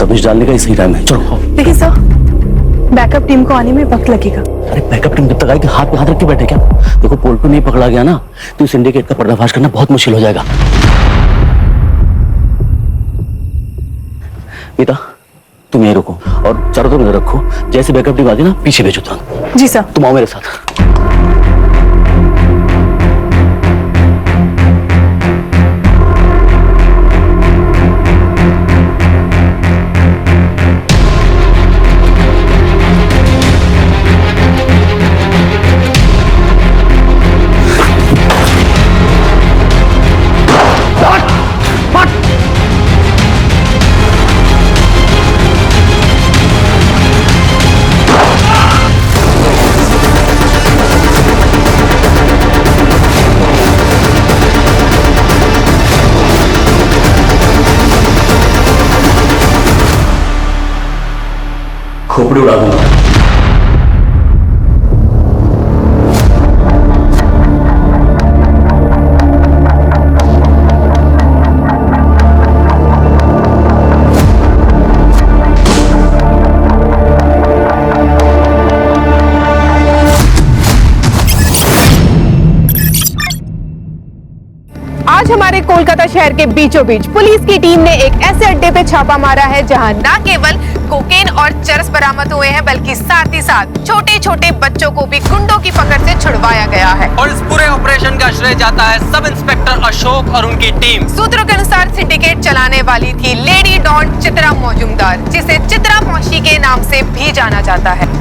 दबिश डालने का ही सही टाइम है। चलो। देखिए सर, बैकअप टीम को आने में वक्त लगेगा। अरे बैकअप टीम जब तक आएगी हाथ पे हाथ रख के बैठे क्या? देखो पोल्टू नहीं पकड़ा गया ना तो इस सिंडिकेट का पर्दाफाश करना बहुत मुश्किल हो जाएगा। गीता तुम यहीं रुको और चारों तरफ नजर रखो, जैसे बैकअप टीम आती ना पीछे भेजो तुरंत। जी सर। तुम आओ मेरे साथ। खोपड़ी उड़ा दूंगा। आज हमारे कोलकाता शहर के बीचों बीच पुलिस की टीम ने एक ऐसे अड्डे पे छापा मारा है जहां न केवल कोकेन और चरस बरामद हुए हैं बल्कि साथ ही साथ छोटे छोटे बच्चों को भी गुंडों की पकड़ से छुड़वाया गया है। और इस पूरे ऑपरेशन का श्रेय जाता है सब इंस्पेक्टर अशोक और उनकी टीम। सूत्रों के अनुसार सिंडिकेट चलाने वाली थी लेडी डॉन चित्रा मौजूमदार, जिसे चित्रा मौशी के नाम से भी जाना जाता है।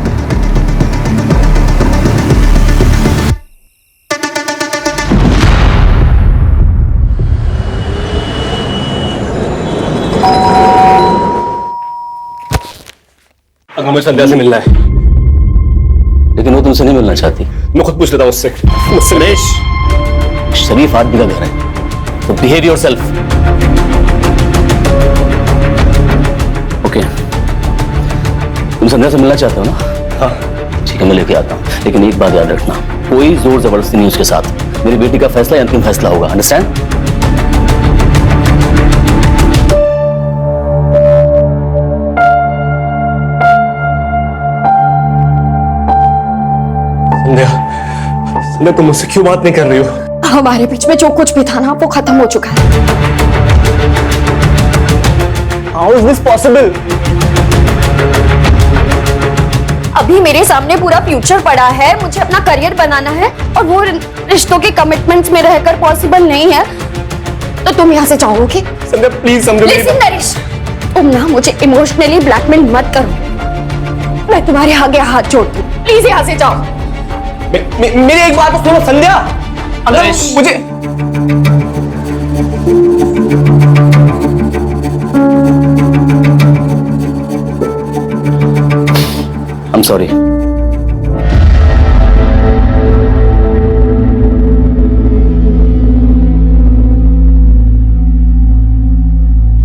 हमें संध्या से मिलना है, लेकिन वो तुमसे नहीं मिलना चाहती। मैं खुद पूछ लेता हूँ उससे। मुझसे शरीफ आदमी का घर है तो बिहेव योरसेल्फ। ओके, तुम संध्या से मिलना चाहते हो ना? हाँ ठीक है, मैं लेके आता हूँ, लेकिन एक बात याद रखना, कोई जोर जबरदस्ती नहीं उसके साथ। मेरी बेटी का फैसला अंतिम फैसला होगा, अंडरस्टैंड? संध्या, तुम मुझसे क्यों बात नहीं कर रही हो? हमारे बीच में जो कुछ भी था ना वो खत्म हो चुका है। How is this possible? अभी मेरे सामने पूरा फ्यूचर पड़ा है, मुझे अपना करियर बनाना है और वो रिश्तों के कमिटमेंट्स में रहकर पॉसिबल नहीं है, तो तुम यहाँ से जाओगे? संध्या प्लीज समझो। लिसन नरेश, तुम ना मुझे इमोशनली ब्लैकमेल मत करो। मैं तुम्हारे आगे हाथ जोड़ती हूँ, प्लीज यहाँ से जाओ। मेरी एक बात सुनो संध्या, अगर मुझे I'm sorry.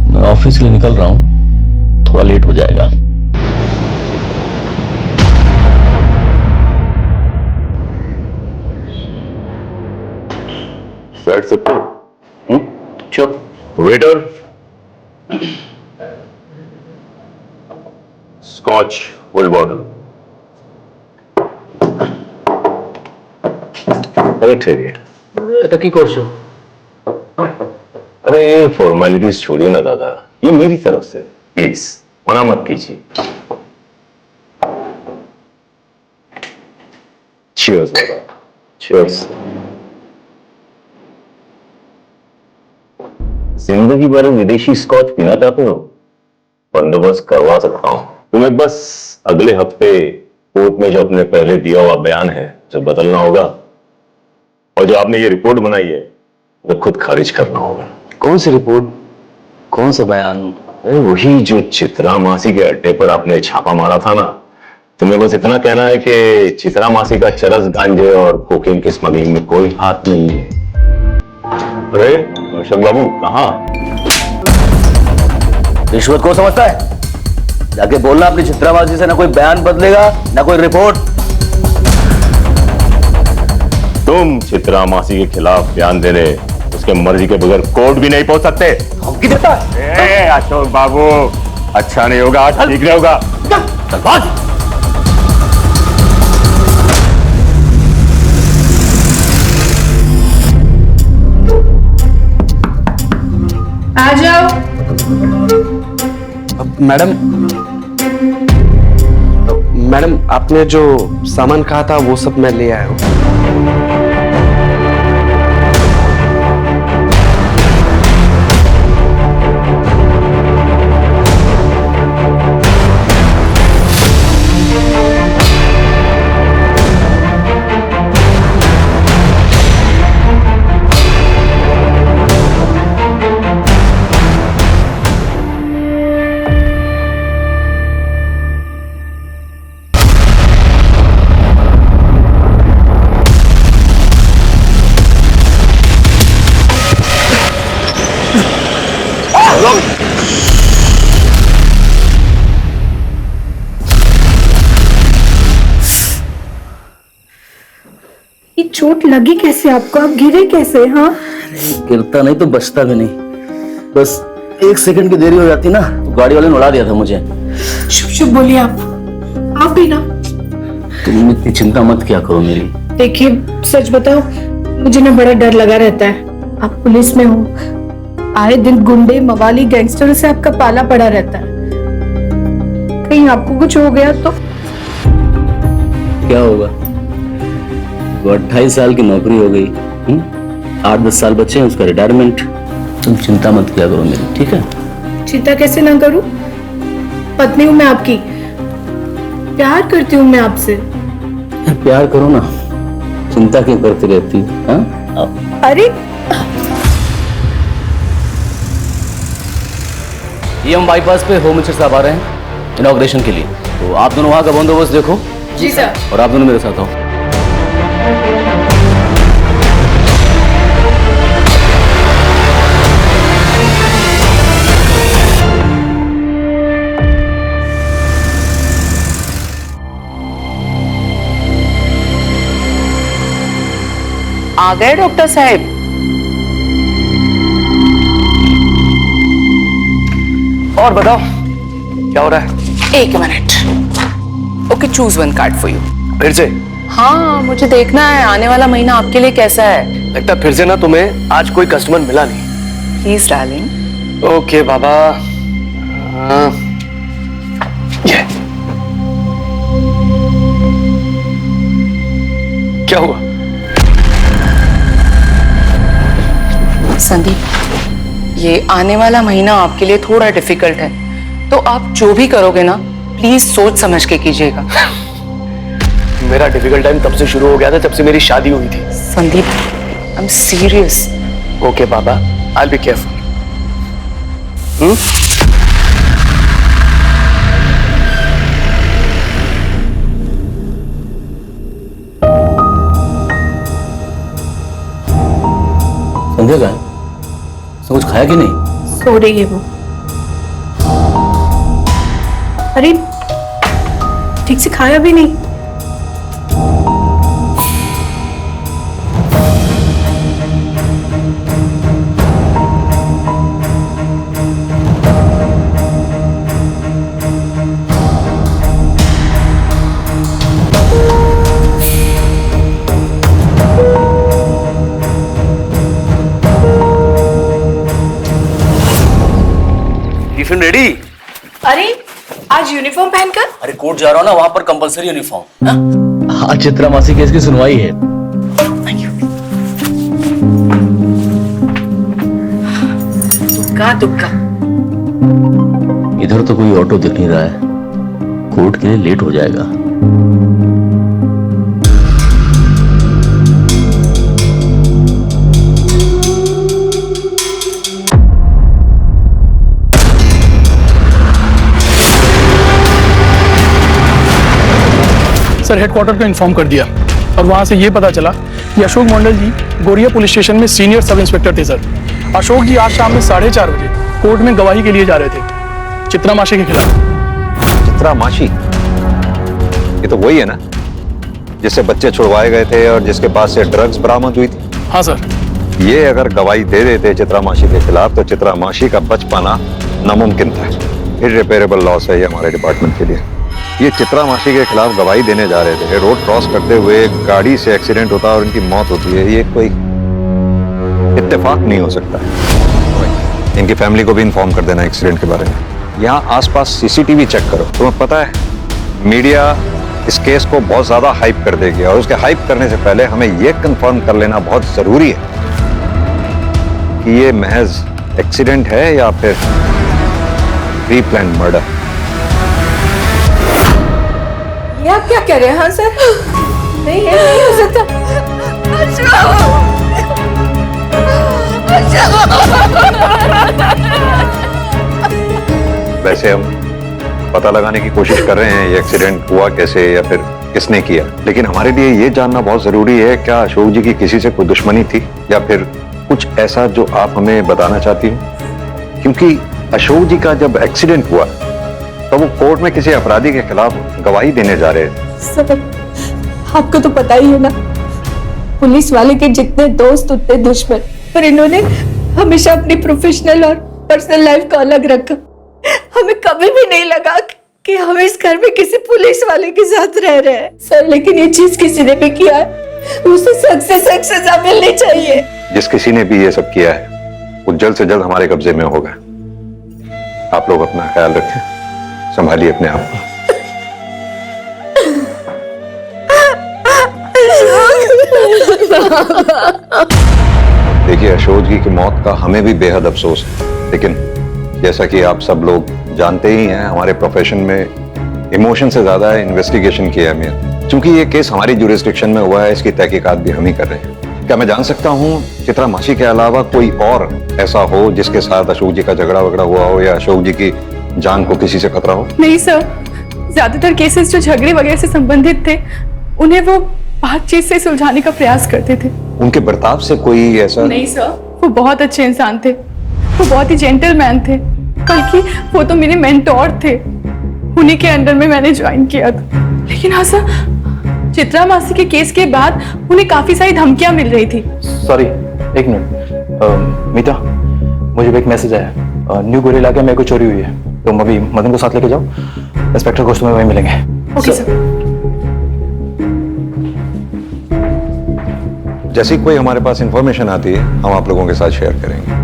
मैं ऑफिस के लिए निकल रहा हूँ, थोड़ा लेट हो जाएगा। बैठ सकते हो? Sure. Waiter, scotch full bottle. अरे ठहरिए। এটা কি করছো? अरे फॉर्मेलिटीज छोड़िए ना दादा, ये मेरी तरफ से प्लीज मना मत कीजिए। चीयर्स दादा, चीयर्स। जिंदगी भर विदेशी स्कॉच पीना चाहते हो? बंदोबस्त करवा सकता हूं। तुम्हें बस अगले हफ्ते कोर्ट में जो अपने पहले दिया हुआ बयान है जो बदलना होगा, और जो आपने ये रिपोर्ट बनाई है वो खुद खारिज करना होगा। कौन सी रिपोर्ट, कौन सा बयान? अरे वही जो चित्रा मासी के अड्डे पर आपने छापा मारा था ना। तुम्हें बस इतना कहना है कि चित्रा मासी का चरस, गांजे और कोकीन की स्मगलिंग में कोई हाथ नहीं है। अरे अशोक बाबू कहाँ? रिश्वत को समझता है? जाके बोलना अपनी चित्राबाजी से ना कोई बयान बदलेगा ना कोई रिपोर्ट। तुम चित्रा मासी के खिलाफ बयान देने उसके मर्जी के बगैर कोर्ट भी नहीं पहुंच सकते। धमकी देता है? अशोक बाबू अच्छा नहीं होगा, ठीक नहीं होगा। चल भाग। आ जाओ। मैडम आपने जो सामान कहा था वो सब मैं ले आया हूँ। ये चोट लगी कैसे आपको? आप गिरे कैसे? हाँ, गिरता नहीं तो बचता भी नहीं, बस 1 सेकंड की देरी हो जाती ना तो गाड़ी वाले ने उड़ा दिया था मुझे। शुभ शुभ बोलिए आप भी ना। तुम इतनी चिंता मत किया करो मेरी। देखिए सच बताओ, मुझे ना बड़ा डर लगा रहता है। आप पुलिस में हो, आए दिन गुंडे मवाली गैंगस्टर से आपका पाला पड़ा रहता है, कहीं आपको कुछ हो गया तो? क्या होगा? वो 28 साल की नौकरी हो गई, 8-10 साल बच्चे हैं उसका रिटायरमेंट। तुम चिंता मत किया करो मेरी, ठीक है? चिंता कैसे ना करूं? पत्नी हूं मैं आपकी, प्यार करती हूँ मैं आपसे। प्यार करो ना, चिंता क्यों करती रहती हो? हाँ? अरे ये हम बाईपास पे होम मिनिस्टर साहब आ रहे हैं इनॉग्रेशन के लिए, तो आप दोनों वहां का बंदोबस्त देखो। जी सर। और आप दोनों मेरे साथ आओ। आ गए डॉक्टर साहब? और बताओ क्या हो रहा है? 1 minute. Okay, choose one card for you. फिर से? हाँ, मुझे देखना है आने वाला महीना आपके लिए कैसा है। लगता है फिर से ना तुम्हें आज कोई कस्टमर मिला नहीं। Please darling. ओके बाबा। ये क्या हुआ? संदीप, ये आने वाला महीना आपके लिए थोड़ा डिफिकल्ट है, तो आप जो भी करोगे ना प्लीज सोच समझ के कीजिएगा। मेरा डिफिकल्ट टाइम तब से शुरू हो गया था जब से मेरी शादी हुई थी। Sandeep, I am serious. Okay बाबा, I will be careful. Sandhya का है? उसने कुछ खाया कि नहीं? सो रही है वो। अरे ठीक से खाया भी नहीं। Tiffin ready? अरे आज यूनिफॉर्म पहनकर? अरे कोर्ट जा रहा हूँ ना, वहां पर कंपलसरी यूनिफॉर्म। हाँ, चित्रा मासी केस की सुनवाई है। दुक्का दुक्का। इधर तो कोई ऑटो दिख नहीं रहा है, कोर्ट के लिए लेट हो जाएगा। सर, हेडक्वार्टर को इन्फॉर्म कर दिया और वहां से ये पता चला कि अशोक मंडल जी गोरिया पुलिस स्टेशन में सीनियर सब इंस्पेक्टर थे। सर, अशोक जी आज शाम में 4:30 बजे कोर्ट में गवाही के लिए जा रहे थे चित्रा माशी के खिलाफ। चित्रा माशी? ये तो वही है ना जिससे बच्चे छुड़वाए गए थे और जिसके पास से ड्रग्स बरामद हुई थी? हाँ सर। ये अगर गवाही दे देते चित्रा माशी के खिलाफ तो चित्रा माशी का बच पाना नामुमकिन था। इररिपेयरेबल लॉस है ये हमारे डिपार्टमेंट के लिए। ये चित्रा मासी के खिलाफ गवाही देने जा रहे थे। रोड क्रॉस करते हुए गाड़ी से एक्सीडेंट होता है और इनकी मौत होती है। ये कोई इत्तेफाक नहीं हो सकता है। इनकी फैमिली को भी इन्फॉर्म कर देना एक्सीडेंट के बारे में। यहाँ आसपास सीसीटीवी चेक करो। तुम्हें पता है मीडिया इस केस को बहुत ज्यादा हाइप कर देगी और उसके हाइप करने से पहले हमें यह कंफर्म कर लेना बहुत जरूरी है कि ये महज एक्सीडेंट है या फिर प्री प्लान मर्डर। ये आप क्या कह रहे हैं? हाँ सर, नहीं है, नहीं हो सकता। वैसे हम पता लगाने की कोशिश कर रहे हैं ये एक्सीडेंट हुआ कैसे या फिर किसने किया, लेकिन हमारे लिए ये जानना बहुत जरूरी है क्या अशोक जी की किसी से कोई दुश्मनी थी या फिर कुछ ऐसा जो आप हमें बताना चाहती हो। क्योंकि अशोक जी का जब एक्सीडेंट हुआ तो वो कोर्ट में किसी अपराधी के खिलाफ गवाही देने जा रहे थे। सर, आपको तो पता ही है ना, पुलिस वाले के जितने दोस्त उतने दुश्मन, पर इन्होंने हमेशा अपनी प्रोफेशनल और पर्सनल लाइफ को अलग रखा। हमें कभी भी नहीं लगा कि हम इस घर में किसी पुलिस वाले के साथ रह रहे हैं सर, लेकिन ये चीज किसी ने भी किया है, उसे सख्त से सख्त सजा मिलनी चाहिए। जिस किसी ने भी ये सब किया है वो जल्द से जल्द हमारे कब्जे में होगा। आप लोग अपना ख्याल रखें, संभालिए अपने आप को। देखिए अशोक जी की मौत का हमें भी बेहद अफसोस है, लेकिन जैसा कि आप सब लोग जानते ही हैं हमारे प्रोफेशन में इमोशन से ज्यादा इन्वेस्टिगेशन की अहमियत। चूंकि ये केस हमारी जुरिस्डिक्शन में हुआ है इसकी तहकीकात भी हम ही कर रहे हैं। क्या मैं जान सकता हूँ चित्रा मासी के अलावा कोई और ऐसा हो जिसके साथ अशोक जी का झगड़ा वगड़ा हुआ हो या अशोक जी की जान को किसी से खतरा हो? नहीं सर, ज्यादातर केसेस जो झगड़े वगैरह से संबंधित थे उन्हें वो बातचीत से सुलझाने का प्रयास करते थे। उनके बर्ताव से कोई ऐसा? नहीं सर, वो बहुत अच्छे इंसान थे, वो बहुत ही जेंटलमैन थे, बल्कि वो तो मेरे मेंटोर थे, उन्हीं के अंडर में मैंने ज्वाइन किया था। लेकिन हाँ सर, चित्रा मासी के केस के बाद उन्हें काफी सारी धमकियां मिल रही थी। सॉरी, एक मिनट। मीता, मुझे एक मैसेज आया, न्यू गोरी इलाके में कोई चोरी हुई है, तुम अभी मदन को साथ लेके जाओ, इंस्पेक्टर को तुम्हें वहीं मिलेंगे। Okay sir. जैसी कोई हमारे पास इंफॉर्मेशन आती है हम आप लोगों के साथ शेयर करेंगे।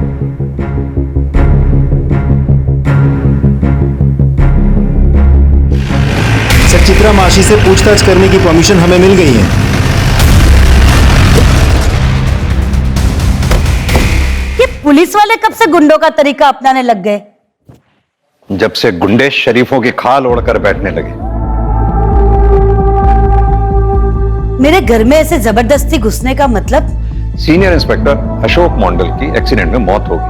सर, चित्रा मासी से पूछताछ करने की परमिशन हमें मिल गई है। ये पुलिस वाले कब से गुंडों का तरीका अपनाने लग गए? जब से गुंडे शरीफों की खाल ओढ़कर बैठने लगे। मेरे घर में ऐसे जबरदस्ती घुसने का मतलब? सीनियर इंस्पेक्टर अशोक मंडल की एक्सीडेंट में मौत होगी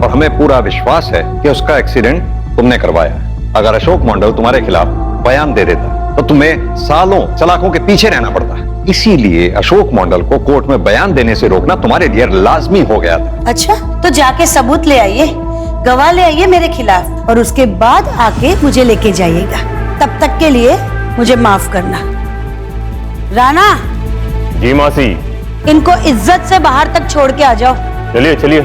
और हमें पूरा विश्वास है कि उसका एक्सीडेंट तुमने करवाया है। अगर अशोक मंडल तुम्हारे खिलाफ बयान दे देता तो तुम्हें सालों सलाखों के पीछे रहना पड़ता। इसीलिए अशोक मंडल को कोर्ट में बयान देने से रोकना तुम्हारे लिए लाजमी हो गया था। अच्छा, तो जाके सबूत ले आइए, गवाह ले आइए मेरे खिलाफ और उसके बाद आके मुझे लेके जाइएगा। तब तक के लिए मुझे माफ करना। राणा जी मासी। इनको इज्जत से बाहर तक छोड़ के आ जाओ। चलिए चलिए।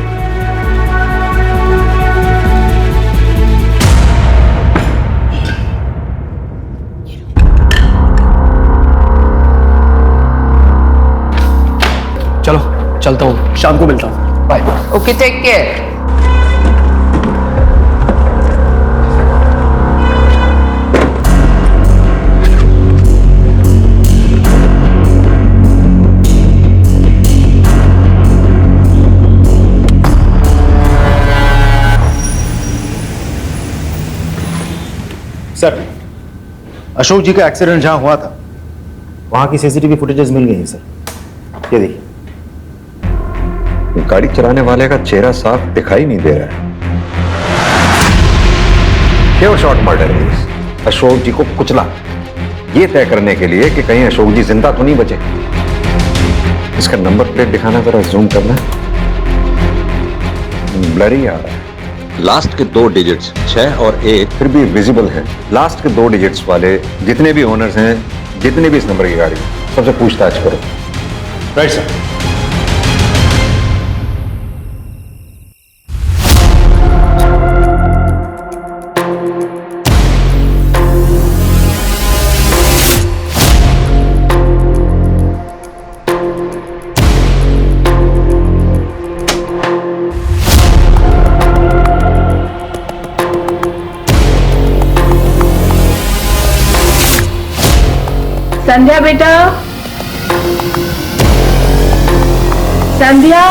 चलो चलता हूँ, शाम को मिलता हूँ, bye. Okay, take care. Sir, Ashok ji का एक्सीडेंट जहां हुआ था वहां की सीसीटीवी फुटेजेस मिल गई हैं सर। ये देखिए, गाड़ी चलाने वाले का चेहरा साफ दिखाई नहीं दे रहा है। प्योर शॉट मर्डर है। अशोक जी को कुचला ये तय करने के लिए कि कहीं अशोक जी जिंदा तो नहीं बचे। इसका नंबर प्लेट दिखाना, जरा जूम करना, ब्लरी आ रहा है। लास्ट के 2 डिजिट्स 6 और 1 फिर भी विजिबल हैं। लास्ट के 2 डिजिट्स वाले जितने भी ओनर्स हैं, जितने भी इस नंबर की गाड़ी, सबसे पूछताछ करो। Right sir. संध्या बेटा, संध्या।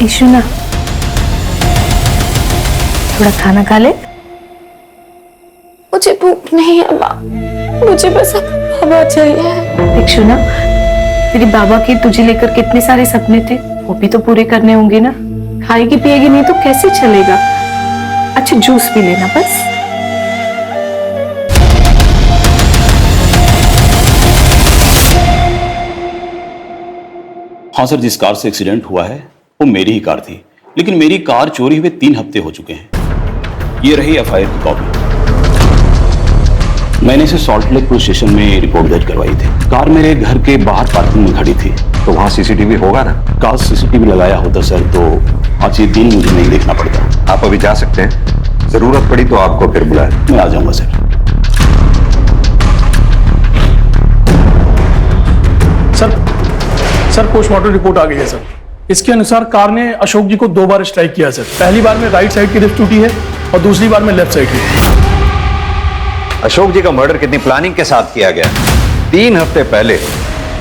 ईशुना, थोड़ा खाना खा ले। मुझे भूख नहीं है माँ, मुझे बस हवा चाहिए। इशुना, तेरे बाबा के तुझे लेकर कितने सारे सपने थे, वो भी तो पूरे करने होंगे ना। खाएगी पिएगी नहीं तो कैसे चलेगा। अच्छा जूस पी लेना बस। हाँ सर, जिस कार से एक्सीडेंट हुआ है वो मेरी ही कार थी, लेकिन मेरी कार चोरी हुए 3 हफ्ते हो चुके हैं। ये रही एफआईआर की कॉपी। मैंने इसे सॉल्ट लेक पुलिस स्टेशन में रिपोर्ट दर्ज करवाई थी। कार मेरे घर के बाहर पार्किंग में खड़ी थी। तो वहां सीसीटीवी होगा ना? काश सीसीटीवी लगाया होता सर, तो आज ये दिन मुझे नहीं देखना पड़ता। आप अभी जा सकते हैं, जरूरत पड़ी तो आपको फिर बुलाएं। मैं आ जाऊंगा सर। सर पोस्टमार्टम रिपोर्ट आ गई है सर। इसके अनुसार कार ने अशोक जी को 2 बार स्ट्राइक किया सर। पहली बार में राइट साइड की रिस्ट टूटी है और दूसरी बार में लेफ्ट साइड की। अशोक जी का मर्डर कितनी प्लानिंग के साथ किया गया। 3 हफ्ते पहले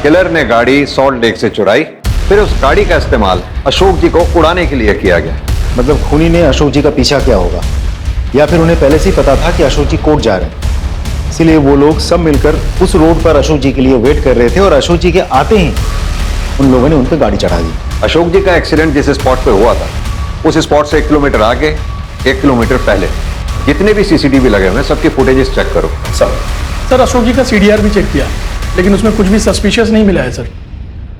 किलर ने गाड़ी सॉल्ट लेक से चुराई, फिर उस गाड़ी का इस्तेमाल अशोक जी को उड़ाने के लिए किया गया। मतलब खूनी ने अशोक जी का पीछा किया होगा, या फिर उन्हें पहले से ही पता था कि अशोक जी कोर्ट जा रहे हैं, इसीलिए वो लोग सब मिलकर उस रोड पर अशोक जी के लिए वेट कर रहे थे और अशोक जी के आते ही उन लोगों ने उन पर गाड़ी चढ़ा दी। अशोक जी का एक्सीडेंट जिस स्पॉट पे हुआ था, उस स्पॉट से 1 किलोमीटर आगे, 1 किलोमीटर पहले जितने भी सीसीटीवी लगे हुए हैं सबकी फुटेजेस चेक करो। सर अशोक जी का सीडीआर भी चेक किया, लेकिन उसमें कुछ भी सस्पिशियस नहीं मिला है सर।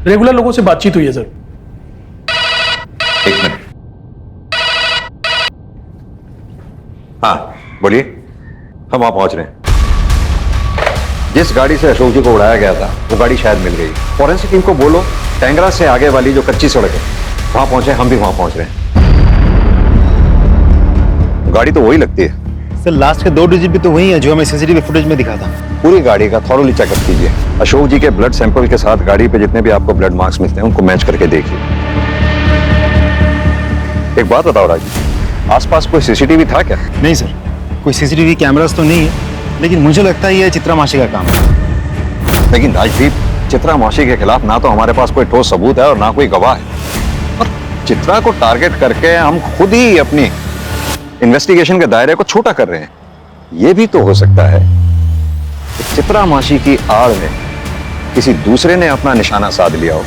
रेगुलर लोगों से बातचीत हुई है सर। 1 मिनट। हाँ बोलिए, हम वहां पहुंच रहे हैं। जिस गाड़ी से अशोक जी को उड़ाया गया था वो गाड़ी शायद मिल गई। फॉरेंसिक टीम को बोलो टेंगरा से आगे वाली जो कच्ची सड़क है वहां पहुंचे, हम भी वहां पहुंच रहे हैं। गाड़ी तो वही लगती है सर। लास्ट के 2 डिजिट भी तो वही है जो हमें सीसीटीवी फुटेज में दिखा था। पूरी गाड़ी का थॉरोली चेकअप कीजिए। अशोक जी के ब्लड सैंपल के साथ गाड़ी पे जितने भी आपको ब्लड मार्क्स मिलते हैं उनको मैच करके देखिए। एक बात बताओ राजू, आसपास कोई सीसीटीवी था क्या? नहीं सर, कोई सीसीटीवी कैमरास तो नहीं है, लेकिन मुझे लगता है ये चित्रा मासी का काम है। लेकिन राजदीप, चित्रा मासी के खिलाफ ना तो हमारे पास कोई ठोस सबूत है और ना कोई गवाह है, और चित्रा को टारगेट करके हम खुद ही अपनी इन्वेस्टिगेशन के दायरे को छोटा कर रहे हैं। यह भी तो हो सकता है कि चित्रा मासी की आड़ में किसी दूसरे ने अपना निशाना साध लिया हो।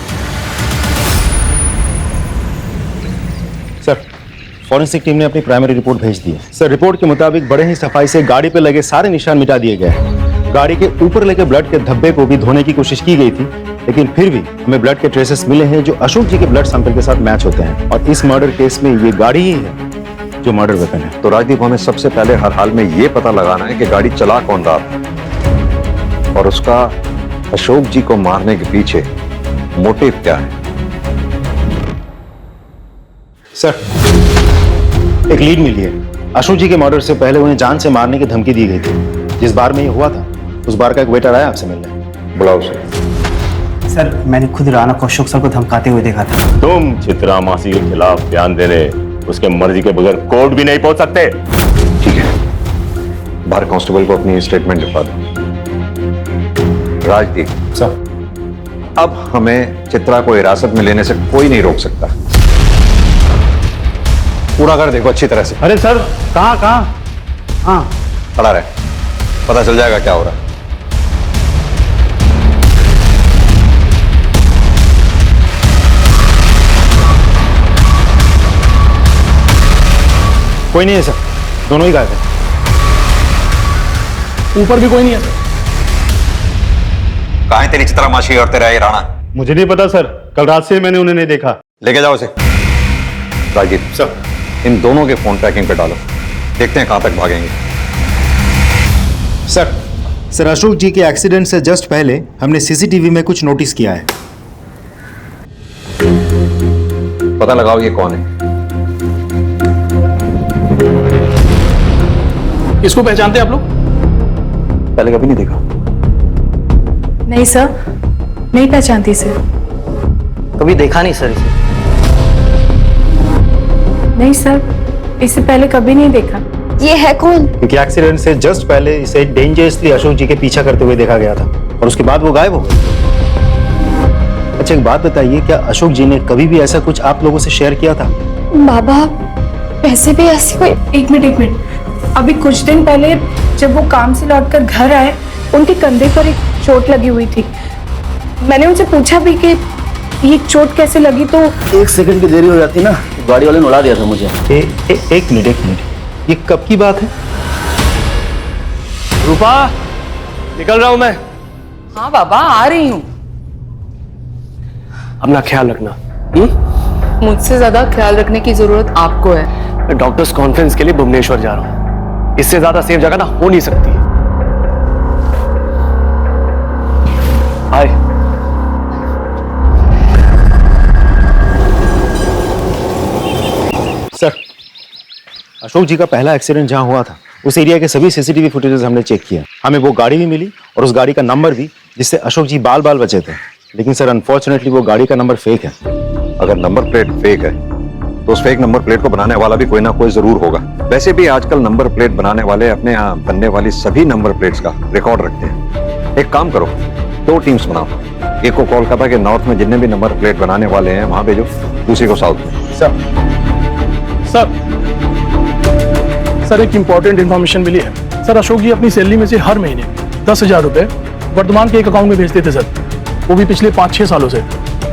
सर फॉरेंसिक टीम ने अपनी प्राइमरी रिपोर्ट भेज दी है। सर रिपोर्ट के मुताबिक बड़े ही सफाई से गाड़ी पे लगे सारे निशान मिटा दिए गए हैं। गाड़ी के ऊपर लगे ब्लड के धब्बे को भी धोने की कोशिश की गई थी, लेकिन फिर भी हमें ब्लड के ट्रेसेस मिले हैं जो अशोक जी के ब्लड सैंपल के साथ मैच होते हैं, और इस मर्डर केस में ये गाड़ी ही है जो मर्डर वेपन है। तो राजदीप, हमें सबसे पहले हर हाल में यह पता लगाना है कि गाड़ी चला कौन रहा था और उसका अशोक जी को मारने के पीछे मोटिव क्या है। सर एक लीड मिली है। अशोक जी के मर्डर से पहले उन्हें जान से मारने की धमकी दी गई थी। जिस बार में ये हुआ था उस बार का एक वेटर आया आपसे मिलने। बुलाओ उसे। सर मैंने खुद राणा को अशोक सर को धमकाते हुए देखा था। तुम चित्रा मासी के खिलाफ बयान देने उसके मर्जी के बगैर कोर्ट भी नहीं पहुंच सकते। ठीक है, बाहर कांस्टेबल को अपनी स्टेटमेंट लिखवा दो। राजदीप सर, अब हमें चित्रा को हिरासत में लेने से कोई नहीं रोक सकता। पूरा कर देखो अच्छी तरह से। अरे सर कहाँ? हाँ खड़ा रहे, पता चल जाएगा क्या हो रहा है। कोई नहीं है सर, दोनों ही गायब हैं। ऊपर भी कोई नहीं है सर। कहाँ है तेरी चित्रा मासी और तेरा ये राणा? मुझे नहीं पता सर, कल रात से मैंने उन्हें नहीं देखा। लेके जाओ उसे। राजीव सर, इन दोनों के फोन ट्रैकिंग पे डालो, देखते हैं कहां तक भागेंगे। सर अशोक जी के एक्सीडेंट से जस्ट पहले हमने सीसीटीवी में कुछ नोटिस किया है। पता लगाओ ये कौन है। इसको पहचानते हैं आप लोग? पहले कभी नहीं देखा। नहीं सर, नहीं पहचानती सर। कभी देखा नहीं सर इसे। नहीं सर, इससे पहले कभी नहीं देखा। ये है कौन? क्योंकि एक्सीडेंट से जस्ट पहले इसे डेंजरसली अशोक जी के पीछा करते हुए देखा गया था और उसके बाद वो गायब हो गए। अच्छा एक बात बताइए, क्या अशोक जी ने कभी भी ऐसा कुछ आप लोगों से शेयर किया था? बाबा वैसे भी ऐसी कोई। एक मिनट, अभी कुछ दिन पहले जब वो काम से लौटकर घर आए, उनके कंधे पर एक चोट लगी हुई थी। मैंने उनसे पूछा भी कि ये चोट कैसे लगी, तो 1 सेकंड की देरी हो जाती ना, गाड़ी वाले ने उड़ा दिया था मुझे। एक मिनट, ये कब की बात है? रूपा, निकल रहा हूं मैं। हाँ बाबा, आ रही हूँ। अपना ख्याल रखना। मुझसे ज्यादा ख्याल रखने की जरूरत आपको है। मैं डॉक्टर्स कॉन्फ्रेंस के लिए भुवनेश्वर जा रहा हूं। इससे ज्यादा सेफ जगह ना हो नहीं सकती। हाय। सर, अशोक जी का पहला एक्सीडेंट जहां हुआ था उस एरिया के सभी सीसीटीवी फुटेजेस हमने चेक किया। हमें वो गाड़ी भी मिली और उस गाड़ी का नंबर भी, जिससे अशोक जी बाल बाल बचे थे। लेकिन सर अनफॉर्चुनेटली वो गाड़ी का नंबर फेक है। अगर नंबर प्लेट फेक है तो उस फेक नंबर प्लेट को बनाने वाला भी कोई ना कोई जरूर होगा। वैसे भी आजकल नंबर प्लेट बनाने वाले अपने यहाँ बनने वाली सभी नंबर प्लेट्स का रिकॉर्ड रखते हैं। एक काम करो, 2 टीम्स बनाओ। एक को कोलकाता के नॉर्थ में जितने भी नंबर प्लेट बनाने वाले हैं वहां भेजो, दूसरी को साउथ में। सर एक इंपॉर्टेंट इन्फॉर्मेशन मिली है। सर अशोक जी अपनी सैलरी में से हर महीने 10,000 रुपए वर्तमान के एक अकाउंट में भेजते थे सर, वो भी पिछले 5-6 सालों से।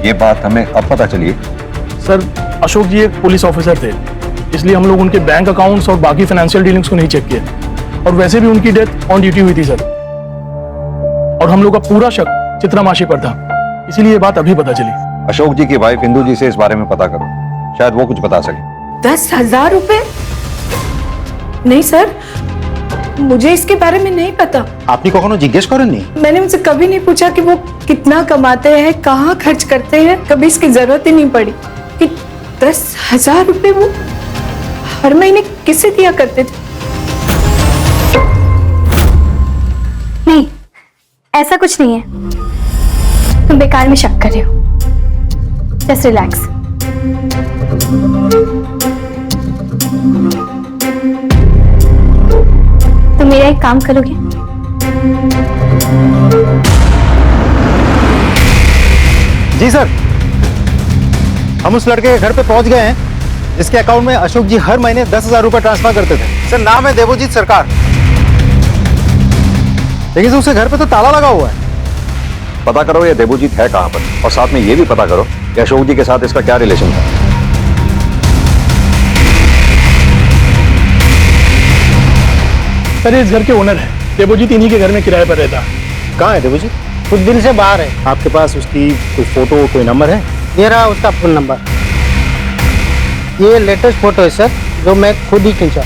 ये बात हमें अब पता चली। सर अशोक जी एक पुलिस ऑफिसर थे, इसलिए हम लोग उनके बैंक अकाउंट्स और बाकी फाइनेंशियल डीलिंग्स को नहीं चेक किए। और वैसे भी उनकी डेथ ऑन ड्यूटी हुई थी सर, और हम लोग का पूरा शक चित्रा मासी पर था, इसीलिए ये बात अभी पता चली। अशोक जी की वाइफ इंदू जी से इस बारे में पता करो, शायद वो कुछ बता सके। 10,000 रुपए? नहीं सर, मुझे इसके बारे में नहीं पता। आपने कखनो जिज्ञेस करें नहीं? मैंने उनसे कभी नहीं पूछा कि वो कितना कमाते हैं, कहाँ खर्च करते हैं। कभी इसकी जरूरत ही नहीं पड़ी कि 10,000 रुपए वो हर महीने किसे दिया करते थे। नहीं, ऐसा कुछ नहीं है। तुम बेकार में शक कर रहे हो। Just relax. तुम मेरा एक काम करोगे? जी सर, हम उस लड़के के घर पे पहुंच गए हैं जिसके अकाउंट में अशोक जी हर महीने 10,000 रुपए ट्रांसफर करते थे। सर नाम है देवोजीत सरकार, लेकिन उसके घर पे तो ताला लगा हुआ है। पता करो ये देवोजीत है कहां पर, और साथ में ये भी पता करो कि अशोक जी के साथ इसका क्या रिलेशन था। सर इस घर के ओनर है, देवोजीत इन्हीं के घर में किराए पर रहता। कहाँ है देवोजीत? कुछ दिन से बाहर है। आपके पास उसकी कोई फोटो, कोई नंबर है? ये रहा उसका फोन नंबर। ये लेटेस्ट फोटो है सर, जो मैं खुद ही खींचा।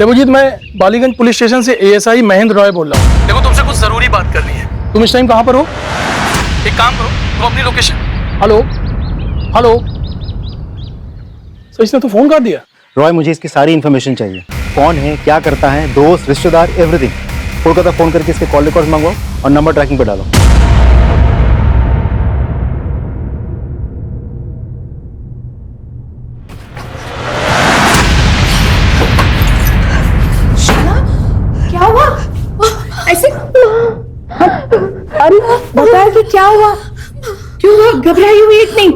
देवोजीत, मैं बालीगंज पुलिस स्टेशन से एएसआई महेंद्र रॉय बोल रहा हूँ। देखो तुमसे कुछ जरूरी बात करनी है। तुम इस टाइम कहाँ पर हो? एक काम करो, तुम अपनी लोकेशन। हेलो हेलो सर, इसने तो फोन कर दिया। रॉय मुझे इसकी सारी इन्फॉर्मेशन चाहिए। कौन है, क्या करता है, दोस्त, रिश्तेदार, एवरीथिंग। कोलकाता फोन करके इसके कॉल रिकॉर्ड मंगवाओ और नंबर ट्रैकिंग पर डालो। क्या हुआ? ऐसे अरे बता कि क्या हुआ? क्यों घबराई हुई इतनी?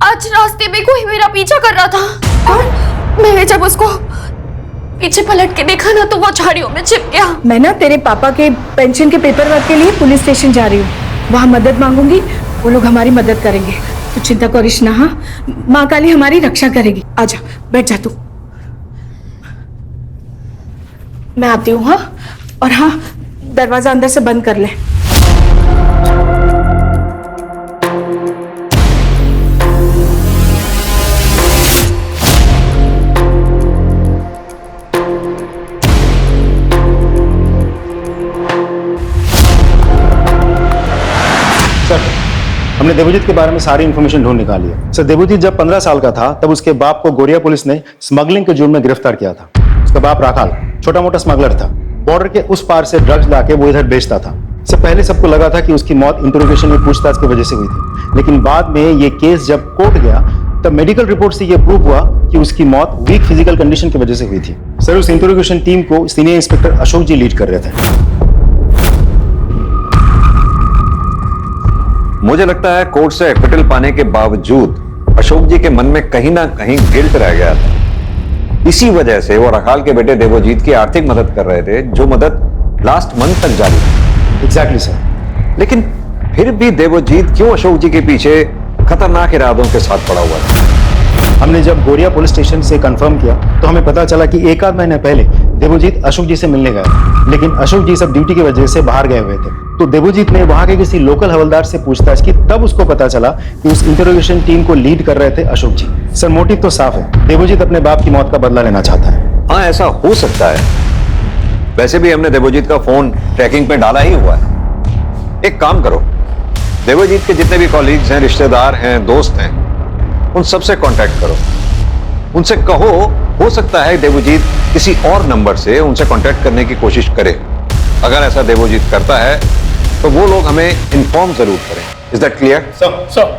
आज रास्ते में कोई मेरा पीछा कर रहा था। कौन? मैंने जब उसको पीछे पलट के देखा ना तो वो झाड़ियों में छिप गया। मैं ना तेरे पापा के पेंशन के पेपर वर्क के लिए पुलिस स्टेशन जा रही हूँ, वहाँ मदद मांगूंगी, वो लोग हमारी मदद करेंगे। तू चिंता करिश ना, हाँ, माँ काली हमारी रक्षा करेगी। आजा, बैठ जा तू, मैं आती हूँ। हाँ, और हाँ, दरवाजा अंदर से बंद कर ले। सर, हमने देवजीत के बारे में सारी इन्फॉर्मेशन ढूंढ निकाली है। सर, देवजीत जब 15 साल का था तब उसके बाप को गोरिया पुलिस ने स्मगलिंग के जुर्म में गिरफ्तार किया था। उसका बाप राखाल छोटा मोटा स्मगलर था। बॉर्डर के उस पार से ड्रग्स लाके वो इधर बेचता था। इससे पहले सबको लगा था कि उसकी मौत इंटरोगेशन में पूछताछ की वजह से हुई थी, लेकिन बाद में ये केस जब कोर्ट गया तब मेडिकल रिपोर्ट से ये प्रूव हुआ कि उसकी मौत वीक फिजिकल कंडीशन की वजह से हुई थी। सर, उस इंटरोगेशन टीम को सीनियर इंस्पेक्टर अशोक जी लीड कर रहे थे। मुझे लगता है कोर्ट से एक्विटल पाने के बावजूद अशोक जी के मन में कहीं ना कहीं गिल्ट रह गया था। इसी वजह से वो रखाल के बेटे देवजीत की आर्थिक मदद कर रहे थे, जो मदद लास्ट मंथ तक जारी थी। Exactly sir. लेकिन फिर भी देवजीत क्यों अशोक जी के पीछे खतरनाक इरादों के साथ पड़ा हुआ था? हमने जब गोरिया पुलिस स्टेशन से कंफर्म किया तो हमें पता चला कि एक आध महीने पहले देवजीत अशोक जी से मिलने गया, लेकिन अशोक जी सब ड्यूटी की वजह से बाहर गए हुए थे। तो देवजीत ने वहां के किसी लोकल हवलदार से पूछताछ की, तब उसको पता चला कि उस इंटरोगेशन टीम को लीड कर रहे थे अशोक जी। सर, मोटिव तो साफ है, देवजीत अपने बाप की मौत का बदला लेना चाहता है। हाँ, ऐसा हो सकता है। वैसे भी हमने देवजीत का फोन ट्रैकिंग पे डाला ही हुआ है। एक काम करो, देवजीत के जितने भी कॉलीग्स हैं, रिश्तेदार हैं, दोस्त हैं, उन सबसे कांटेक्ट करो। उनसे कहो, हो सकता है देवजीत किसी और नंबर से उनसे कांटेक्ट करने की कोशिश करे। अगर ऐसा देवजीत करता है तो वो लोग हमें इन्फॉर्म जरूर करें। Is that clear? Sir.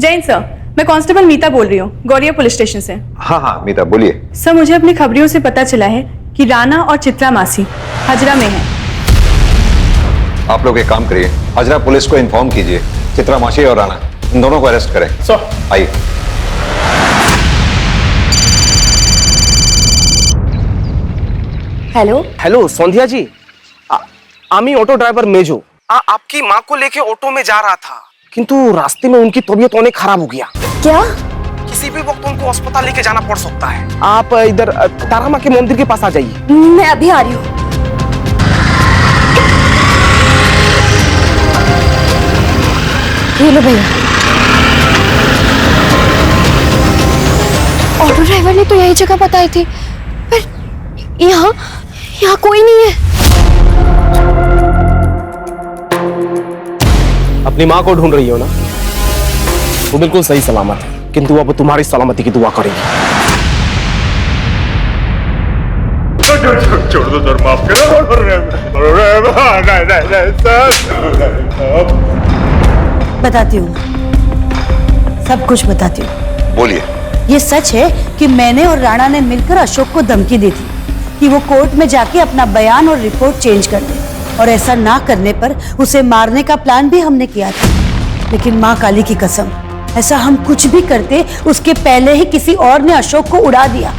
Jain sir, मैं कांस्टेबल मीता बोल रही हूँ, गौरिया पुलिस स्टेशन से। हाँ, मीता बोलिए। सर, मुझे अपनी खबरियों से पता चला है कि राणा और चित्रा मासी हजरा में हैं। आप लोग एक काम करिए, हजरा पुलिस को इन्फॉर्म कीजिए, चित्रा मासी और राणा इन दोनों को अरेस्ट करें। सर। आइए। हेलो संध्या जी, आमी ऑटो ड्राइवर मेजो आपकी माँ को लेके ऑटो में जा रहा था, किंतु रास्ते में उनकी तबीयत अनेक खराब हो गया। क्या? किसी भी वक्त उनको अस्पताल लेके जाना पड़ सकता है। आप इधर तारा माँ के मंदिर के पास आ जाइए। मैं अभी आ रही हूँ। ये लो भैया। ऑटो ड्राइवर ने तो यही जगह बताई थी, पर यहाँ कोई नहीं है। अपनी माँ को ढूंढ रही हो ना? वो बिल्कुल सही सलामत है, किंतु अब तुम्हारी सलामती की दुआ करेगी। छोड़ दो सर, माफ बताती हूँ, सब कुछ बताती हूँ। बोलिए। ये सच है कि मैंने और राणा ने मिलकर अशोक को धमकी दी थी कि वो कोर्ट में जाके अपना बयान और रिपोर्ट चेंज कर दे, और ऐसा ना करने पर उसे मारने का प्लान भी हमने किया था। लेकिन माँ काली की कसम, ऐसा हम कुछ भी करते उसके पहले ही किसी और ने अशोक को उड़ा दिया।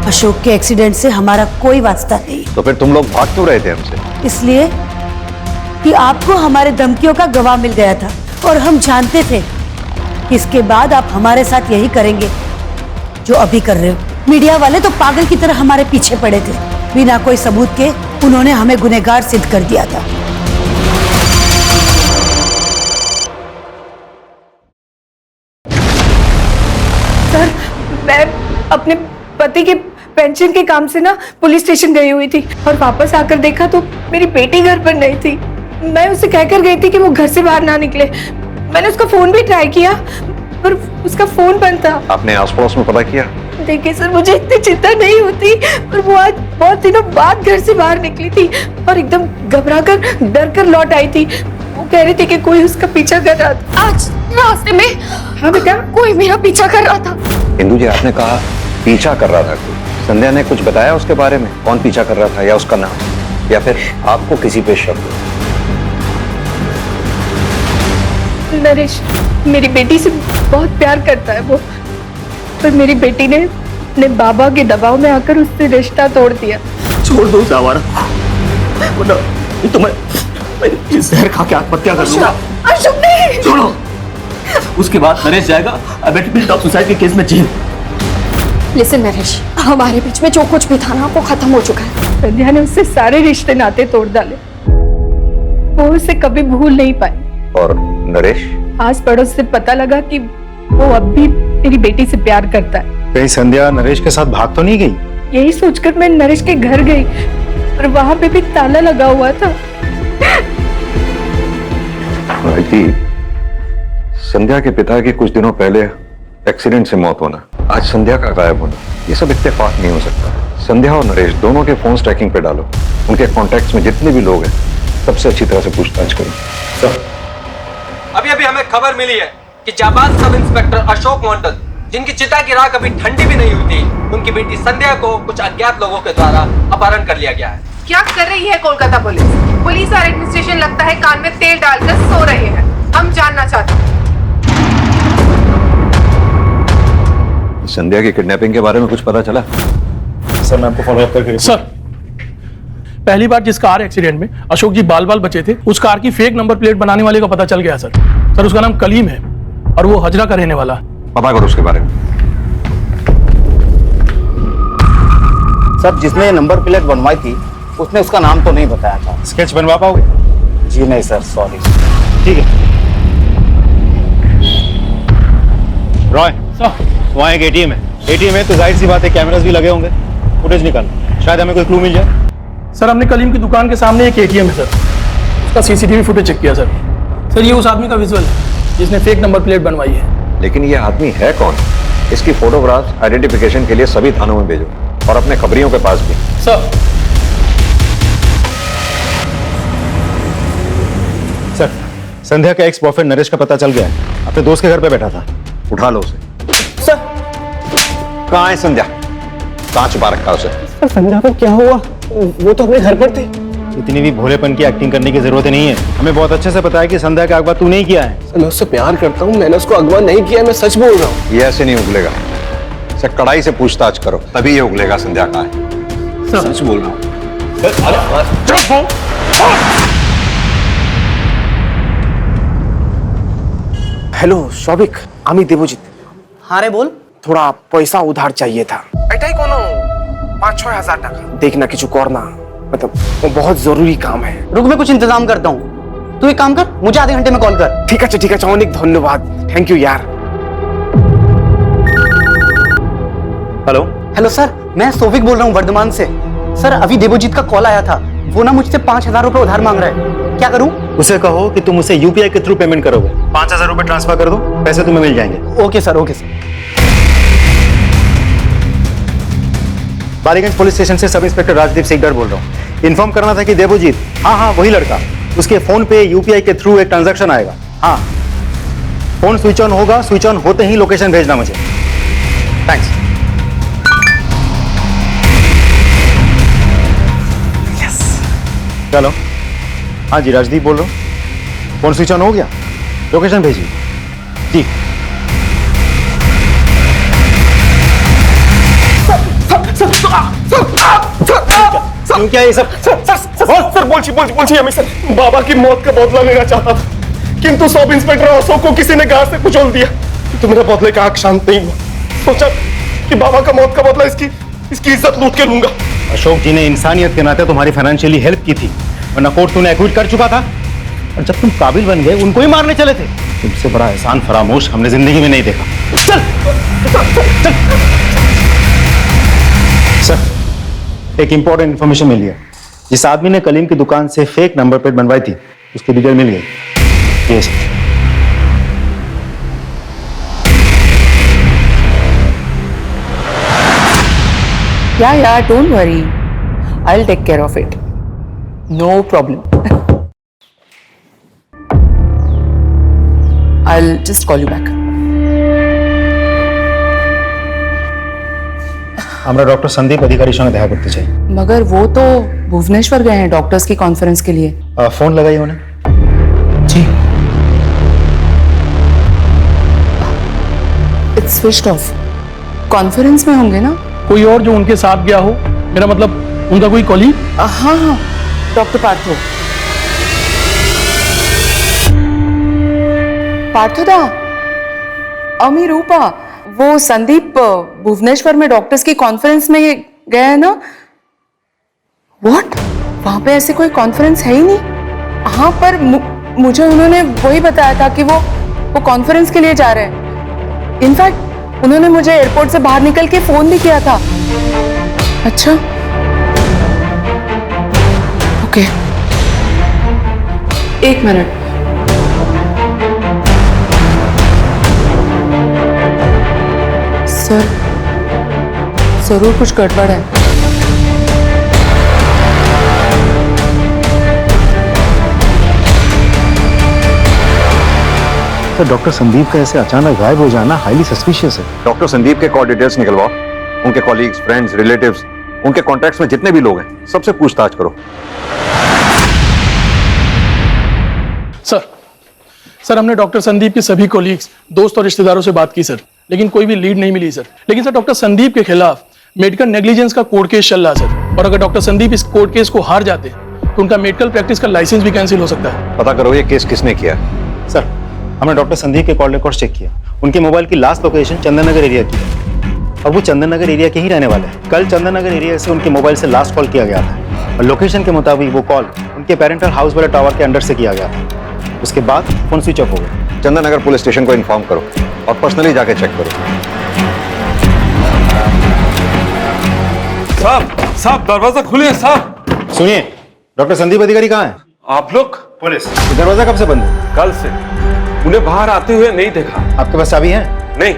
अशोक के एक्सीडेंट से हमारा कोई वास्ता नहीं। तो फिर तुम लोग भाग क्यों रहे थे हमसे? इसलिए कि आपको हमारे धमकियों का गवाह मिल गया था, और हम जानते थे कि इसके बाद आप हमारे साथ यही करेंगे जो अभी कर रहे हो। मीडिया वाले तो पागल की तरह हमारे पीछे पड़े थे, बिना कोई सबूत के उन्होंने हमें गुनहगार सिद्ध कर दिया था। सर, मैं अपने पति के पेंशन के काम से ना पुलिस स्टेशन गई हुई थी, और वापस आकर देखा तो मेरी बेटी घर पर नहीं थी। मैं उसे कहकर गई थी कि वो घर से बाहर ना निकले। मैंने उसका फोन भी ट्राई किया, पर उसका फोन बंद था। आपने आस पड़ोस में पता किया? देखिए सर, मुझे इतनी चिंता नहीं होती, पर वो आज बहुत दिनों बाद घर से बाहर निकली थी और एकदम घबराकर डर कर लौट आई थी। वो कह रही थी कि कोई उसका पीछा कर रहा था। आज रास्ते में, हाँ बेटा, कोई मेरा पीछा कर रहा था। इंदू जी, आपने कहा पीछा कर रहा था कोई। संध्या ने कुछ बताया उसके बारे में? कौन पीछा कर रहा था, या उसका नाम, या फिर आपको किसी पे शक? नरेश मेरी बेटी से बहुत प्यार करता है वो, पर मेरी बेटी ने अपने बाबा के दबाव में आकर उससे रिश्ता तोड़ दिया। छोड़ दो उसे आवारा, वरना तो मैं जहर खा के आत्महत्या कर लूंगा। अशोक नहीं, छोड़ो। उसके बाद नरेश जाएगा अबेटमेंट ऑफ सुसाइड के केस में जेल। लिसन नरेश, हमारे बीच में जो कुछ भी था ना वो खत्म हो चुका है। संध्या ने उससे सारे रिश्ते नाते तोड़ डाले, वो उसे कभी भूल नहीं पाई। और नरेश? आस पड़ोस से पता लगा कि वो अब भी मेरी बेटी से प्यार करता है। कहीं संध्या नरेश के साथ भाग तो नहीं गई? यही सोचकर मैं नरेश के घर गई, पर वहां पे भी ताला लगा हुआ था। भाई जी, संध्या के पिता की कुछ दिनों पहले एक्सीडेंट से मौत होना, आज संध्या का गायब होना, ये सब इत्तेफाक नहीं हो सकता। संध्या और नरेश दोनों के फोन ट्रैकिंग पे डालो, उनके कॉन्टैक्ट्स में जितने भी लोग हैं सबसे अच्छी तरह से पूछताछ करो। सर, अभी अभी हमें खबर मिली है कि जाबाज सब इंस्पेक्टर अशोक मंडल, जिनकी चिता की राख अभी ठंडी भी नहीं हुई थी, उनकी बेटी संध्या को कुछ अज्ञात लोगों के द्वारा अपहरण कर लिया गया है। क्या कर रही है कोलकाता पुलिस? पुलिस और एडमिनिस्ट्रेशन लगता है कान में तेल डालकर सो रहे हैं। हम जानना चाहते हैं। संध्या की किडनैपिंग के बारे में कुछ पता चला? सर मैं आपको फॉलो अप करके। सर, पहली बार जिस कार एक्सीडेंट में अशोक जी बाल बाल बचे थे, उस कार की फेक नंबर प्लेट बनाने वाले का पता चल गया सर। सर उसका नाम कलीम है और वो हजरा का रहने वाला। पता करो उसके बारे में। सर जिसने नंबर प्लेट बनवाई थी उसने उसका नाम तो नहीं बताया था। स्केच बनवा पाओगे? जी नहीं सर, सॉरी। ठीक है। रॉय सर, वहाँ एक एटीएम है। एटीएम है तो जाहिर सी बात है कैमरास भी लगे होंगे, फुटेज निकाल, शायद हमें कोई क्लू मिल जाए। सर हमने कलीम की दुकान के सामने एक एटीएम है सर, उसका सीसीटीवी फुटेज चेक किया सर। सर ये उस आदमी का विजुअल है जिसने फेक नंबर प्लेट बनवाई है। लेकिन ये आदमी है कौन? इसकी फोटोग्राफ आइडेंटिफिकेशन के लिए सभी थानों में भेजो और अपने खबरियों के पास भी। सर सर संध्या का एक्स बॉयफ्रेंड नरेश का पता चल गया है, अपने दोस्त के घर पे बैठा था। उठा लो उसे। सर कहाँ है संध्या? कहाँ छुपा रखा उसे? संध्या को क्या हुआ? वो तो अपने घर पर थे। इतनी भी भोलेपन की एक्टिंग करने की जरूरत नहीं है। हमें बहुत अच्छे से पता है कि संध्या का अगवा तू नहीं किया है। मैं उससे प्यार करता हूँ, मैंने उसको अगवा नहीं किया, मैं सच बोल रहा हूँ। ये ऐसे नहीं उगलेगा, इसे कड़ाई से पूछताछ करो तभी ये उगलेगा संध्या कहाँ है। सच बोल रहा हूँ। हेलो शौविक, आमी देवजित। हाँ रे बोल। थोड़ा पैसा उधार चाहिए था। एटाई कोनो 5-6 हजार टाका देखना किचु करना, मतलब वो बहुत जरूरी काम है। रुक मैं कुछ इंतजाम करता हूँ, तू एक काम कर, मुझे आधे घंटे में कॉल कर। ठीक है अनेक धन्यवाद, थैंक यू यार। हेलो हेलो सर, मैं सोविक बोल रहा हूँ वर्धमान से। सर अभी देवजीत का कॉल आया था, वो ना मुझसे 5,000 रुपए उधार मांग रहा है। क्या करूँ? उसे कहो कि तुम उसे यूपीआई के थ्रू पेमेंट करोगे। 5,000 रुपए ट्रांसफर कर दो, पैसे तुम्हें मिल जाएंगे। Okay sir, okay sir. Ballygunge police station से सब इंस्पेक्टर राजदीप सिकदर बोल रहा हूँ। इन्फॉर्म करना था कि देवजीत, हाँ वही लड़का, उसके फोन पे यूपीआई के थ्रू एक ट्रांजैक्शन आएगा। हाँ फोन स्विच ऑन होगा, स्विच ऑन होते ही लोकेशन भेजना मुझे। थैंक्स। चलो। हाँ जी राजदीप बोल रहा हूँ। फोन स्विच ऑन हो गया, लोकेशन भेजिए। जी क्यों, क्या ये सब? सर बोलची हमें सर बाबा की मौत का बदला लेना चाहता था, किंतु सब इंस्पेक्टर अशोक को किसी ने गार से कुचल दिया, तो मेरा बदले का हक शांत नहीं हुआ। सोचा कि बाबा का मौत का बदला इसकी इज्जत लूट के लूंगा। अशोक जी ने इंसानियत के नाते तुम्हारी फाइनेंशियली हेल्प की थी, वरना कोर्ट तूने एक्विट कर चुका था, और जब तुम काबिल बन गए उनको ही मारने चले थे। तुमसे बड़ा एहसान फरामोश हमने जिंदगी में नहीं देखा। चल चल। सर एक इंपॉर्टेंट इन्फॉर्मेशन मिली है। जिस आदमी ने कलीम की दुकान से फेक नंबर प्लेट बनवाई थी उसकी डिटेल मिल गई। Yes Yeah, don't worry. I'll take care of it. No problem. I'll just call you back. আমরা ডক্টর সন্দীপ অধিকারীর সঙ্গে দেখা করতে চাই। मगर वो तो भुवनेश्वर गए हैं डॉक्टर्स की कॉन्फ्रेंस के लिए। फोन लगाइए उन्हें। जी स्विच्ड ऑफ। कॉन्फ्रेंस में होंगे ना? कोई और जो उनके साथ गया हो, मेरा मतलब उनका कोई कॉलीग? हाँ हाँ, डॉक्टर पार्थो। पार्थो दा, अमी रूपा, वो संदीप भुवनेश्वर में डॉक्टर्स की कॉन्फ्रेंस में गया है ना? व्हाट? वहां पे ऐसे कोई कॉन्फ्रेंस है ही नहीं। हाँ, पर मुझे उन्होंने वही बताया था कि वो कॉन्फ्रेंस के लिए जा रहे हैं। इनफैक्ट उन्होंने मुझे एयरपोर्ट से बाहर निकल के फोन भी किया था। अच्छा, ओके, एक मिनट। सर, जरूर कुछ गड़बड़ है। तो डॉक्टर संदीप का ऐसे अचानक गायब हो जाना हाईली सस्पिशियस है। डॉक्टर संदीप के कॉल डिटेल्स निकलवाओ, उनके कॉलीग्स, फ्रेंड्स, रिलेटिव्स, उनके कॉन्टैक्ट्स में जितने भी लोग हैं सबसे पूछताछ करो। सर हमने डॉक्टर संदीप के सभी कोलीग्स, दोस्त और रिश्तेदारों से बात की सर, लेकिन कोई भी लीड नहीं मिली सर। लेकिन सर डॉक्टर संदीप के खिलाफ मेडिकल नेग्लिजेंस का कोर्ट केस चल रहा है सर, और अगर डॉक्टर संदीप इस कोर्ट केस को हार जाते तो उनका मेडिकल प्रैक्टिस का लाइसेंस भी कैंसिल हो सकता है। पता करो ये केस किसने किया। सर, हमने डॉक्टर संदीप के कॉल रिकॉर्ड चेक किया। उनके मोबाइल की last location Chandan Nagar area की है, और वो चंदन नगर एरिया के ही रहने वाले हैं। कल चंदन नगर एरिया से उनके मोबाइल से लास्ट कॉल किया गया था, और लोकेशन के मुताबिक वो कॉल उनके पेरेंटल हाउस वाले टावर के अंडर से किया गया था। उसके बाद फोन स्विच ऑफ हो गया। चंदन नगर पुलिस स्टेशन को इन्फॉर्म करो और पर्सनली जाके चेक करो। साहब दरवाजा खुले साहब। सुनिए, डॉक्टर संदीप अधिकारी कहाँ है? आप लोग? पुलिस। दरवाजा कब से बंद है? कल से। उन्हें बाहर आते हुए नहीं देखा। आपके पास चाबी है? नहीं।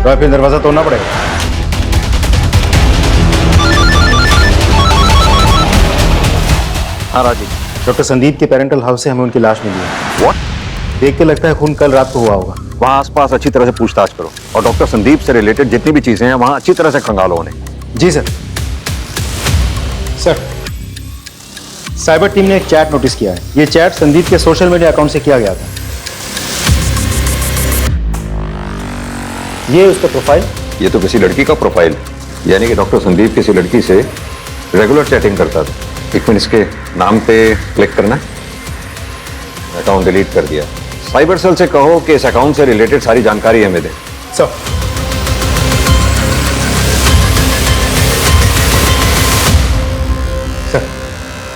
तो फिर दरवाजा तोड़ना पड़ेगा। हाँ राजीव, डॉक्टर संदीप के पेरेंटल हाउस से हमें उनकी लाश मिली है। व्हाट? देख के लगता है खून कल रात को हुआ होगा। वहाँ आसपास अच्छी तरह से पूछताछ करो, और डॉक्टर संदीप से रिलेटेड जितनी भी चीजें हैं वहाँ अच्छी तरह से खंगालो उन्हें। जी सर। सर, साइबर टीम ने एक चैट नोटिस किया है। ये चैट संदीप के सोशल मीडिया अकाउंट से किया गया था। ये उसका प्रोफाइल। ये तो किसी लड़की का प्रोफाइल है, यानी कि डॉक्टर संदीप किसी लड़की से रेगुलर चैटिंग करता था। एक मिनट, इसके नाम पे क्लिक करना, अकाउंट डिलीट कर दिया। साइबर सेल से कहो कि इस अकाउंट से रिलेटेड सारी जानकारी हमें दे। सर,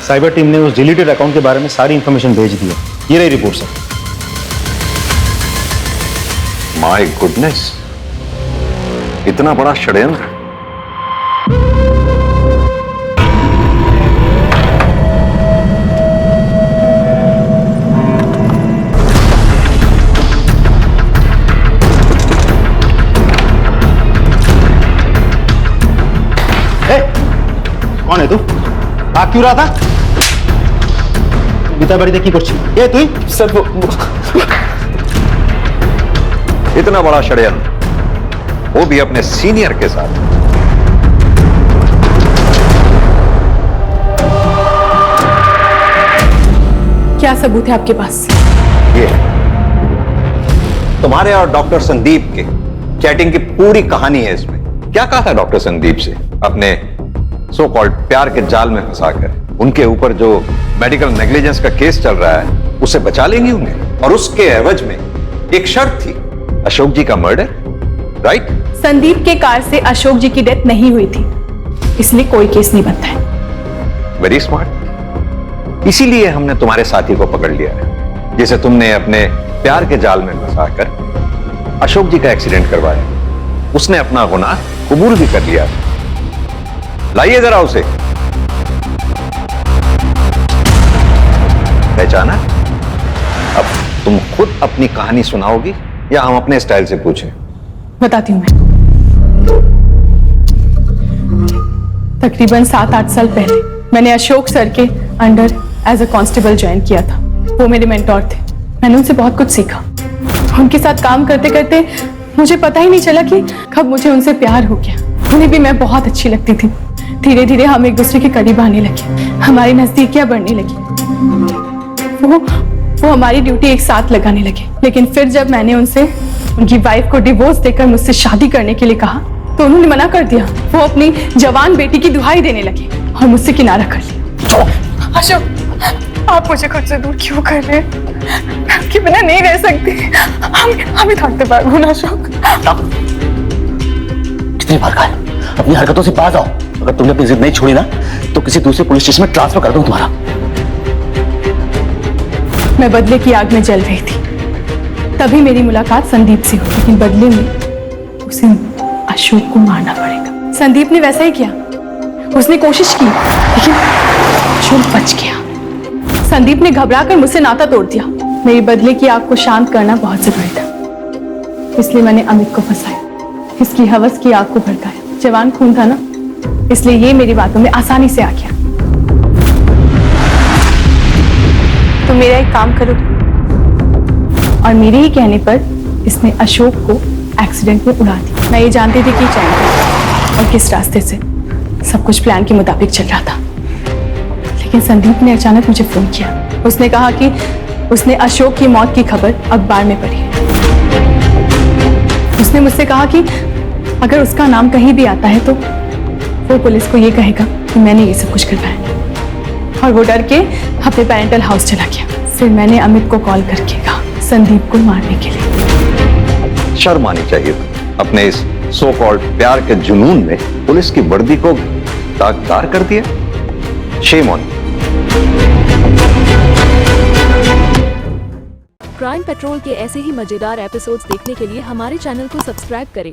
साइबर टीम ने उस डिलीटेड अकाउंट के बारे में सारी इंफॉर्मेशन भेज दी है। ये रही रिपोर्ट सर। माय गुडनेस, इतना बड़ा षड्यंत्र। कौन है तू? भाग क्यों रहा था? बीता बारी देखी कुछ ये तू ही? सर इतना बड़ा षड्यंत्र, वो भी अपने सीनियर के साथ। क्या सबूत है आपके पास? ये तुम्हारे और डॉक्टर संदीप के चैटिंग की पूरी कहानी है इसमें। क्या कहा था डॉक्टर संदीप से अपने सो कॉल्ड प्यार के जाल में फंसाकर? उनके ऊपर जो मेडिकल नेग्लिजेंस का केस चल रहा है उससे बचा लेंगी उन्हें, और उसके एवज में एक शर्त थी, अशोक जी का मर्डर, राइट? संदीप के कार से अशोक जी की डेथ नहीं हुई थी, इसलिए कोई केस नहीं बनता है। Very smart. इसीलिए हमने तुम्हारे साथी को पकड़ लिया है, जिसे तुमने अपने प्यार के जाल में फंसाकर अशोक जी का एक्सीडेंट करवाया। उसने अपना गुनाह कबूल भी कर लिया। लाइए जरा उसे। पहचाना? अब तुम खुद अपनी कहानी सुनाओगी या हम अपने स्टाइल से पूछें? बताती हूँ मैं। तकरीबन 7-8 साल पहले मैंने अशोक सर के under as a constable join किया था। वो मेरे मेंटोर थे। मैंने उनसे बहुत कुछ सीखा। उनके साथ काम करते करते मुझे पता ही नहीं चला कि कब मुझे उनसे प्यार हो गया। उन्हें भी मैं बहुत अच्छी लगती थी। धीरे धीरे हम एक दूसरे के करीब आने लगे, हमारी नजदीकियां बढ़ने लगी। वो हमारी ड्यूटी एक साथ लगाने लगे। लेकिन फिर जब मैंने उनसे उनकी वाइफ को डिवोर्स देकर मुझसे शादी करने के लिए कहा तो उन्होंने मना कर दिया। वो अपनी जवान बेटी की दुहाई देने लगे और मुझसे किनारा कर लिया। अशोक, आप मुझे खुद से दूर क्यों कर रहे हैं? मैं आपके बिना नहीं रह सकती। हम थकते पागल ना अशोक। कितनी बार कहा अपनी हरकतों से बाज आओ। अगर तुमने अपनी जिद नहीं छोड़ी ना तो किसी दूसरे पुलिस स्टेशन में ट्रांसफर कर दूं तुम्हारा। मैं बदले की आग में जल रही थी, तभी मेरी मुलाकात संदीप से हुई, लेकिन बदले में उसे अशोक को मारना पड़ेगा। संदीप ने वैसा ही किया, उसने कोशिश की लेकिन अशोक बच गया। संदीप ने घबराकर मुझसे नाता तोड़ दिया। मेरी बदले की आग को शांत करना बहुत जरूरी था, इसलिए मैंने अमित को फंसाया, इसकी हवस की आग को भड़काया। जवान खून था ना, इसलिए ये मेरी बातों में आसानी से आ गया। तो मेरा एक काम करो, और मेरे ही कहने पर इसने अशोक को एक्सीडेंट में उड़ा दिया। मैं ये जानती थी कि चाहिए और किस रास्ते से सब कुछ प्लान के मुताबिक चल रहा था, लेकिन संदीप ने अचानक मुझे फोन किया। उसने कहा कि उसने अशोक की मौत की खबर अखबार में पढ़ी है। उसने मुझसे कहा कि अगर उसका नाम कहीं भी आता है तो वो पुलिस को ये कहेगा कि मैंने ये सब कुछ करवाया, और वो डर के अपने पेरेंटल हाउस चला गया। फिर मैंने अमित को कॉल करके कहा संदीप को मारने के लिए। शर्म आनी चाहिए अपने इस सो कॉल्ड प्यार के जुनून में पुलिस की वर्दी को दागदार कर दिया। Shame on. क्राइम पेट्रोल के ऐसे ही मजेदार एपिसोड्स देखने के लिए हमारे चैनल को सब्सक्राइब करें